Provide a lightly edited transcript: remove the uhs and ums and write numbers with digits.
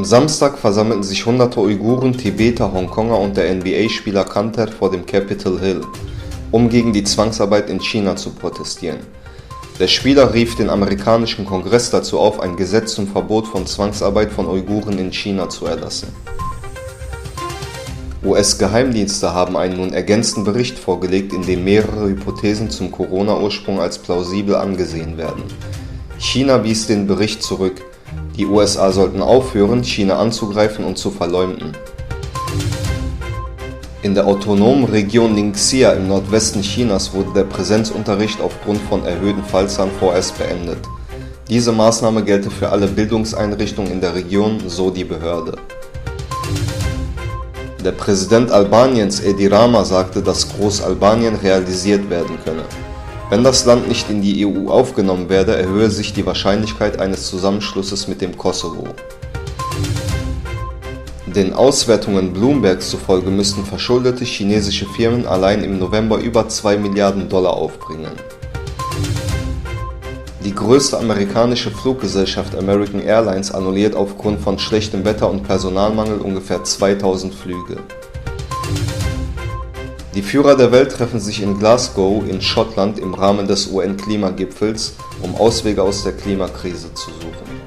Samstag versammelten sich hunderte Uiguren, Tibeter, Hongkonger und der NBA-Spieler Kanter vor dem Capitol Hill, um gegen die Zwangsarbeit in China zu protestieren. Der Spieler rief den amerikanischen Kongress dazu auf, ein Gesetz zum Verbot von Zwangsarbeit von Uiguren in China zu erlassen. US-Geheimdienste haben einen nun ergänzten Bericht vorgelegt, in dem mehrere Hypothesen zum Corona-Ursprung als plausibel angesehen werden. China wies den Bericht zurück. Die USA sollten aufhören, China anzugreifen und zu verleumden. In der autonomen Region Ningxia im Nordwesten Chinas wurde der Präsenzunterricht aufgrund von erhöhten Fallzahlen vorerst beendet. Diese Maßnahme gelte für alle Bildungseinrichtungen in der Region, so die Behörde. Der Präsident Albaniens Edi Rama sagte, dass Großalbanien realisiert werden könne. Wenn das Land nicht in die EU aufgenommen werde, erhöhe sich die Wahrscheinlichkeit eines Zusammenschlusses mit dem Kosovo. Den Auswertungen Bloombergs zufolge müssten verschuldete chinesische Firmen allein im November über 2 Milliarden Dollar aufbringen. Die größte amerikanische Fluggesellschaft American Airlines annulliert aufgrund von schlechtem Wetter und Personalmangel ungefähr 2000 Flüge. Die Führer der Welt treffen sich in Glasgow in Schottland im Rahmen des UN-Klimagipfels, um Auswege aus der Klimakrise zu suchen.